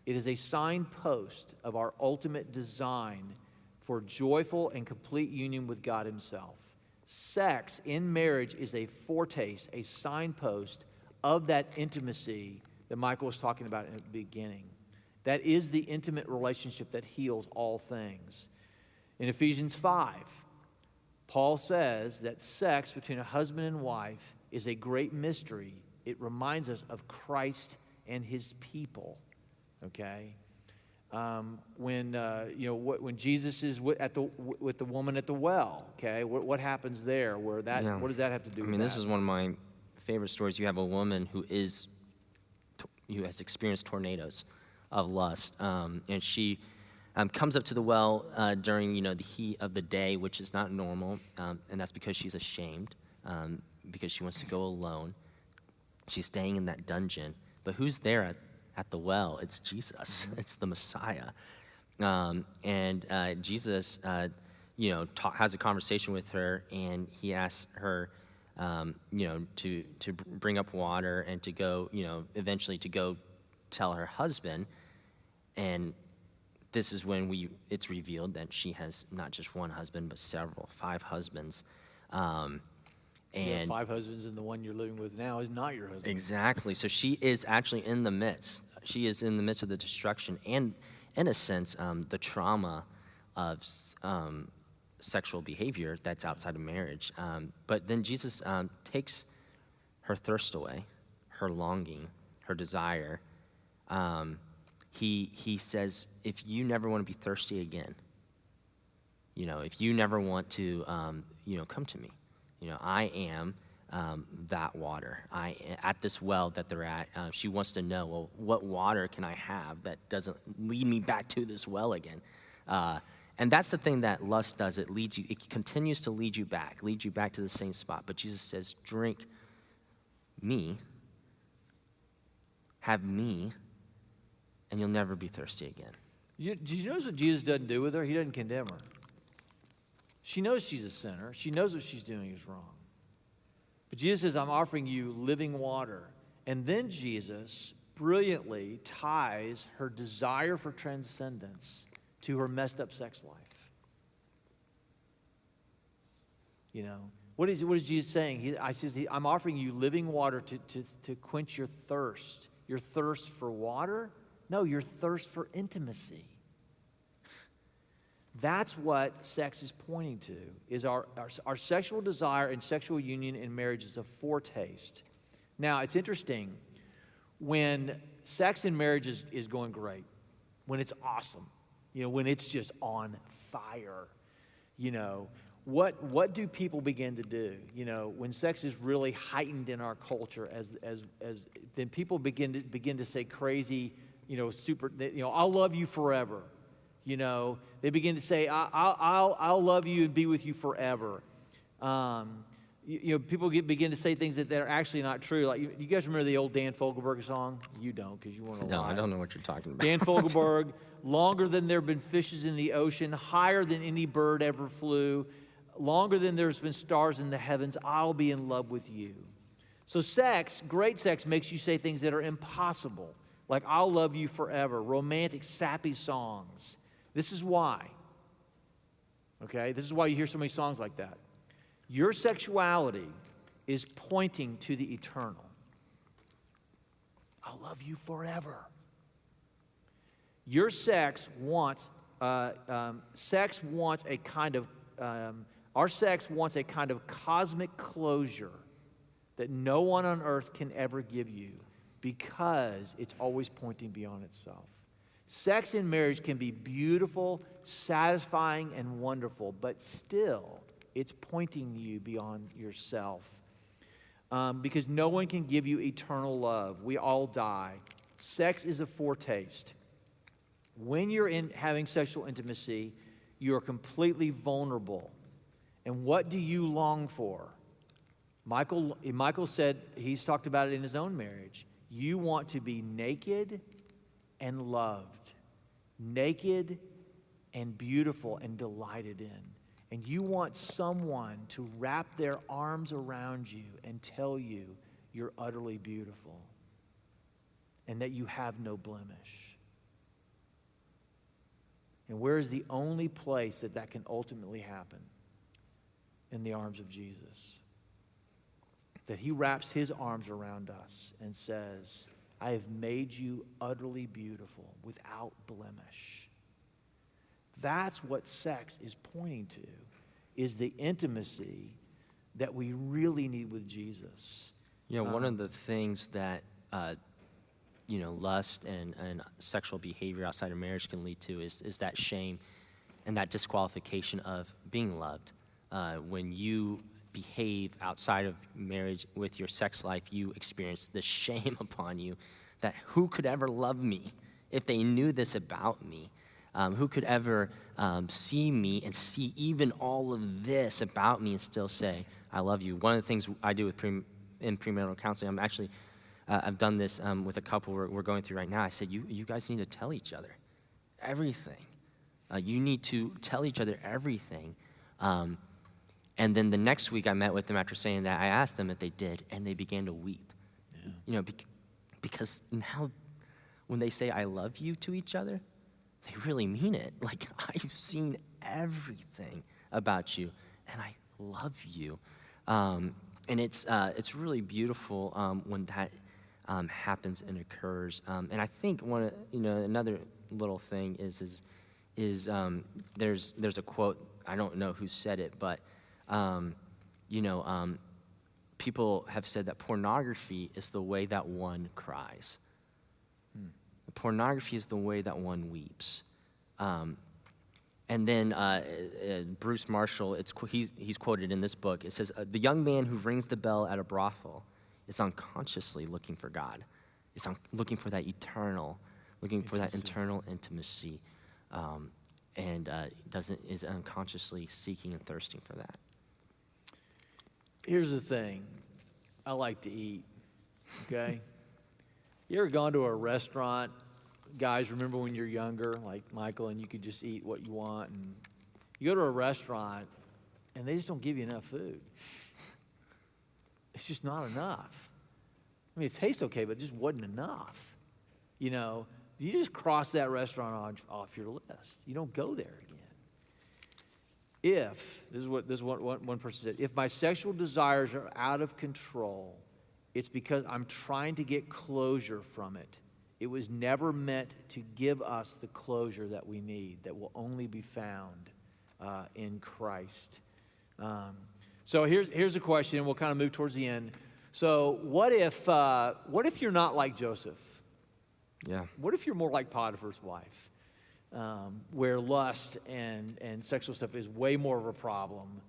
it is a signpost of our ultimate design for joyful and complete union with God himself. Sex in marriage is a foretaste, a signpost of that intimacy that Michael was talking about in the beginning. That is the intimate relationship that heals all things. In Ephesians 5, Paul says that sex between a husband and wife is a great mystery. It reminds us of Christ and his people, okay? When Jesus is with the woman at the well, okay, what happens there? What does that have to do with that? This is one of my favorite stories. You have a woman who has experienced tornadoes of lust, and she comes up to the well during the heat of the day, which is not normal, and that's because she's ashamed, because she wants to go alone. She's staying in that dungeon, but who's there at the well? It's Jesus. It's the Messiah, and Jesus, has a conversation with her, and he asks her, to bring up water and to go, eventually to go tell her husband. And this is when it's revealed that she has not just one husband, but 5 husbands. You have 5 husbands, and the one you're living with now is not your husband. Exactly. So she is actually in the midst. She is in the midst of the destruction and, in a sense, the trauma of sexual behavior that's outside of marriage. But then Jesus takes her thirst away, her longing, her desire. He says, if you never want to be thirsty again, if you never want to, come to me, I am that water. At this well that they're at, she wants to know, well, what water can I have that doesn't lead me back to this well again? And that's the thing that lust does. It continues to lead you back to the same spot. But Jesus says, drink me, have me, and you'll never be thirsty again. Did you notice what Jesus doesn't do with her? He doesn't condemn her. She knows she's a sinner. She knows what she's doing is wrong. But Jesus says, I'm offering you living water. And then Jesus brilliantly ties her desire for transcendence to her messed up sex life. What is Jesus saying? I'm offering you living water to quench your thirst. Your thirst for water? No, your thirst for intimacy. That's what sex is pointing to, is our sexual desire and sexual union in marriage is a foretaste. Now, it's interesting, when sex in marriage is going great, when it's awesome, when it's just on fire, what do people begin to do? When sex is really heightened in our culture, as then people begin to say crazy, I'll love you forever. They begin to say, I'll love you and be with you forever. People begin to say things that are actually not true. Like, you guys remember the old Dan Fogelberg song? You don't, because you weren't alive. No, I don't know what you're talking about. Dan Fogelberg, longer than there have been fishes in the ocean, higher than any bird ever flew, longer than there's been stars in the heavens, I'll be in love with you. So sex, great sex, makes you say things that are impossible, like I'll love you forever, romantic, sappy songs. This is why. Okay? This is why you hear so many songs like that. Your sexuality is pointing to the eternal. I'll love you forever. Your sex wants a kind of, our sex wants a kind of cosmic closure that no one on earth can ever give you because it's always pointing beyond itself. Sex in marriage can be beautiful, satisfying, and wonderful, but still, it's pointing you beyond yourself. Because no one can give you eternal love. We all die. Sex is a foretaste. When you're having sexual intimacy, you're completely vulnerable. And what do you long for? Michael said, he's talked about it in his own marriage. You want to be naked and loved, naked and beautiful and delighted in. And you want someone to wrap their arms around you and tell you you're utterly beautiful and that you have no blemish. And where is the only place that that can ultimately happen? In the arms of Jesus. That he wraps his arms around us and says, I have made you utterly beautiful, without blemish. That's what sex is pointing to, is the intimacy that we really need with Jesus. You know, one of the things that, lust and sexual behavior outside of marriage can lead to is that shame and that disqualification of being loved. When you behave outside of marriage with your sex life, you experience this shame upon you that who could ever love me if they knew this about me? Who could ever see me and see even all of this about me and still say, I love you? One of the things I do in premarital counseling, I've done this with a couple we're going through right now. I said, you guys need to tell each other everything. You need to tell each other everything. And then the next week I met with them after saying that. I asked them if they did, and they began to weep. Yeah. Because now when they say I love you to each other, they really mean it. Like, I've seen everything about you, and I love you. And it's really beautiful when that happens and occurs. And I think another little thing is there's a quote. I don't know who said it, but people have said that pornography is the way that one cries. Pornography is the way that one weeps. And then Bruce Marshall, he's quoted in this book. It says, the young man who rings the bell at a brothel is unconsciously looking for God. It's looking for that looking for that internal intimacy, and is unconsciously seeking and thirsting for that. Here's the thing. I like to eat, okay? You ever gone to a restaurant? Guys, remember when you're younger, like Michael, and you could just eat what you want? And you go to a restaurant, and they just don't give you enough food. It's just not enough. I mean, it tastes okay, but it just wasn't enough. You just cross that restaurant off your list. You don't go there again. This is what one person said, if my sexual desires are out of control, it's because I'm trying to get closure from it. It was never meant to give us the closure that we need, that will only be found in Christ. So here's a question, and we'll kind of move towards the end. So what if you're not like Joseph? Yeah. What if you're more like Potiphar's wife, where lust and sexual stuff is way more of a problem?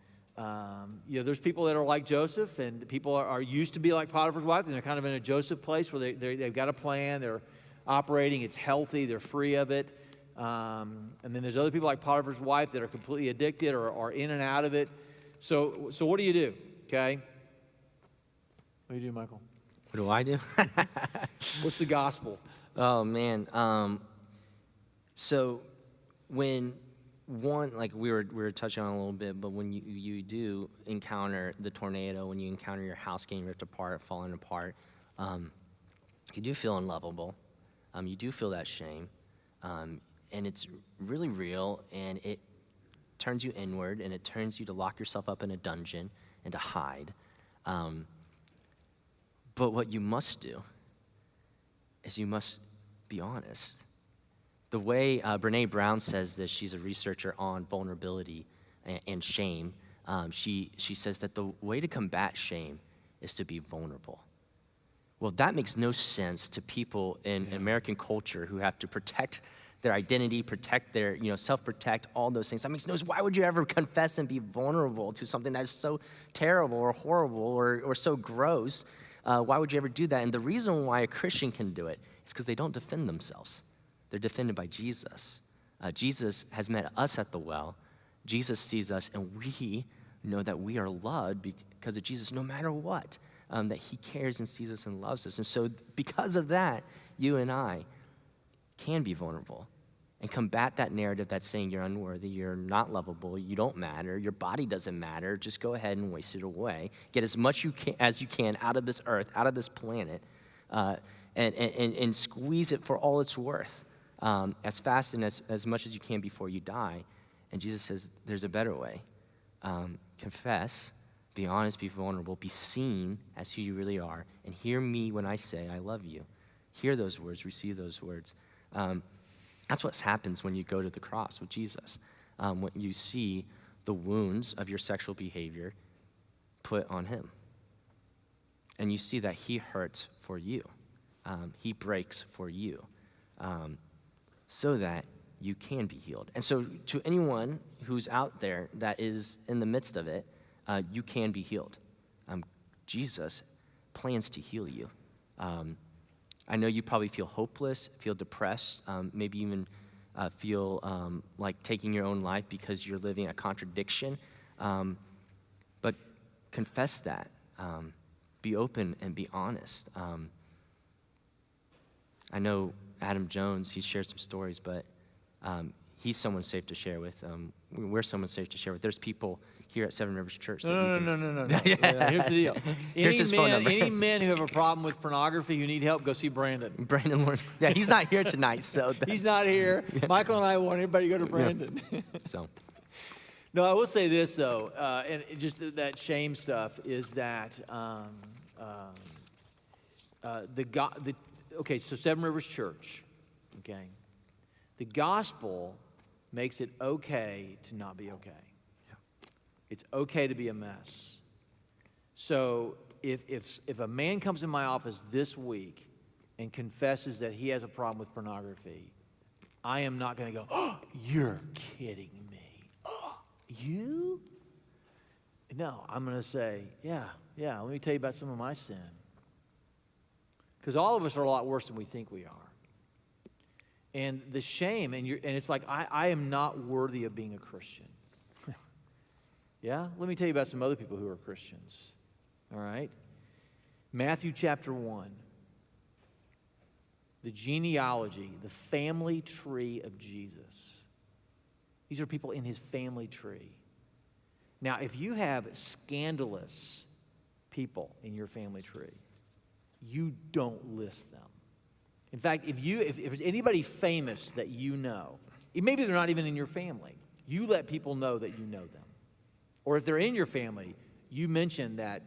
There's people that are like Joseph, and people are used to be like Potiphar's wife, and they're kind of in a Joseph place where they've got a plan, they're operating, it's healthy, they're free of it. And then there's other people like Potiphar's wife that are completely addicted or are in and out of it. So what do you do, okay? What do you do, Michael? What do I do? What's the gospel? Oh, man. So when one, like we were touching on a little bit, but when you do encounter the tornado, when you encounter your house getting ripped apart, falling apart, you do feel unlovable. You do feel that shame. And it's really real, and it turns you inward, and it turns you to lock yourself up in a dungeon and to hide. But what you must do is you must be honest. The way Brene Brown says this, she's a researcher on vulnerability and shame. She says that the way to combat shame is to be vulnerable. Well, that makes no sense to people in American culture who have to protect their identity, protect their, self-protect, all those things. That makes no sense. Why would you ever confess and be vulnerable to something that's so terrible or horrible or so gross? Why would you ever do that? And the reason why a Christian can do it is because they don't defend themselves. They're defended by Jesus. Jesus has met us at the well. Jesus sees us, and we know that we are loved because of Jesus no matter what, that he cares and sees us and loves us. And so because of that, you and I can be vulnerable and combat that narrative that's saying you're unworthy, you're not lovable, you don't matter, your body doesn't matter. Just go ahead and waste it away. Get as much as you can out of this earth, out of this planet, and squeeze it for all it's worth, as fast and as much as you can before you die. And Jesus says there's a better way. Confess, be honest, be vulnerable, be seen as who you really are, and hear me when I say I love you. Hear those words, receive those words. That's what happens when you go to the cross with Jesus. When you see the wounds of your sexual behavior put on him. And you see that he hurts for you. He breaks for you. So that you can be healed. And so to anyone who's out there that is in the midst of it, you can be healed. Jesus plans to heal you. I know you probably feel hopeless, feel depressed, maybe even feel like taking your own life because you're living a contradiction. But confess that. Be open and be honest. I know Adam Jones, he shared some stories, but he's someone safe to share with. We're someone safe to share with. There's people here at Seven Rivers Church. No. Here's the deal. Here's his phone number. Any men who have a problem with pornography who need help, go see Brandon. Brandon Lawrence. Yeah, he's not here tonight, so. He's not here. Michael and I want everybody to go to Brandon. So. No, I will say this, though, and just that shame stuff is that okay, so Seven Rivers Church, okay, the gospel makes it okay to not be okay. Yeah. It's okay to be a mess. So if a man comes in my office this week and confesses that he has a problem with pornography, I am not going to go, oh, you're kidding me. Oh, you? No, I'm going to say, yeah, let me tell you about some of my sin. Because all of us are a lot worse than we think we are. And the shame, and it's like, I am not worthy of being a Christian. Yeah? Let me tell you about some other people who are Christians. All right? Matthew chapter 1. The genealogy, the family tree of Jesus. These are people in his family tree. Now, if you have scandalous people in your family tree, you don't list them. In fact, if there's anybody famous that you know, maybe they're not even in your family, you let people know that you know them. Or if they're in your family, you mention that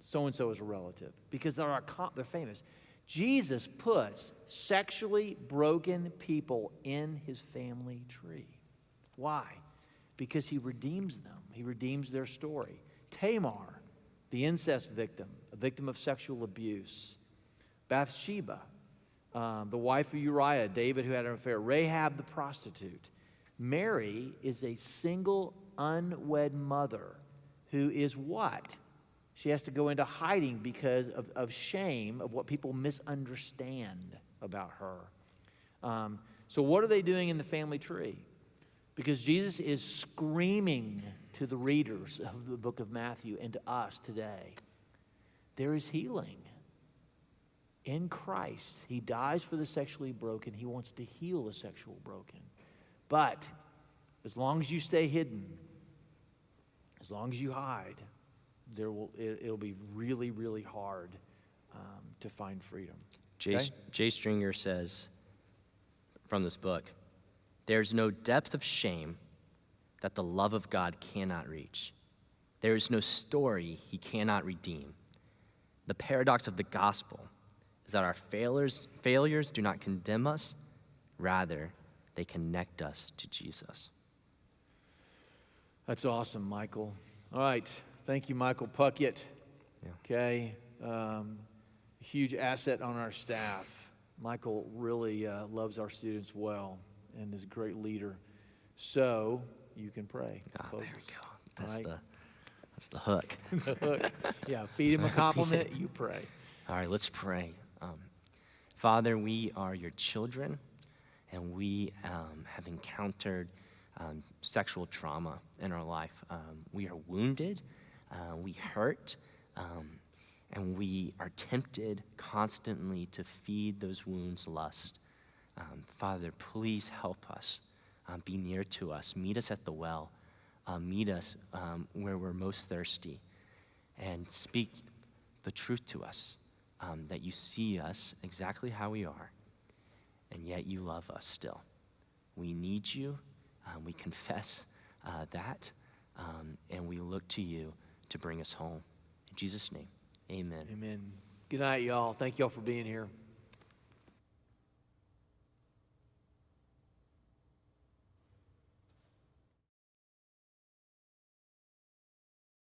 so-and-so is a relative because they're famous. Jesus puts sexually broken people in his family tree. Why? Because he redeems them. He redeems their story. Tamar, the incest victim, a victim of sexual abuse. Bathsheba, the wife of Uriah, David who had an affair. Rahab the prostitute. Mary is a single unwed mother who is what? She has to go into hiding because of shame of what people misunderstand about her. So what are they doing in the family tree? Because Jesus is screaming to the readers of the book of Matthew and to us today. There is healing in Christ. He dies for the sexually broken. He wants to heal the sexual broken. But as long as you stay hidden, as long as you hide, it'll be really, really hard to find freedom. Okay? Jay Stringer says from this book, there's no depth of shame that the love of God cannot reach. There is no story he cannot redeem. The paradox of the gospel is that our failures do not condemn us, rather, they connect us to Jesus. That's awesome, Michael. All right. Thank you, Michael Puckett. Yeah. Okay. Huge asset on our staff. Michael really loves our students well and is a great leader. So you can pray. There we go. That's right? that's the hook. The hook. Yeah, feed him a compliment, you pray. All right, let's pray. Father, we are your children, and we have encountered sexual trauma in our life. We are wounded, we hurt, and we are tempted constantly to feed those wounds lust. Father, please help us. Be near to us. Meet us at the well. Meet us where we're most thirsty. And speak the truth to us, that you see us exactly how we are, and yet you love us still. We need you. We confess that, and we look to you to bring us home. In Jesus' name, amen. Amen. Good night, y'all. Thank y'all for being here.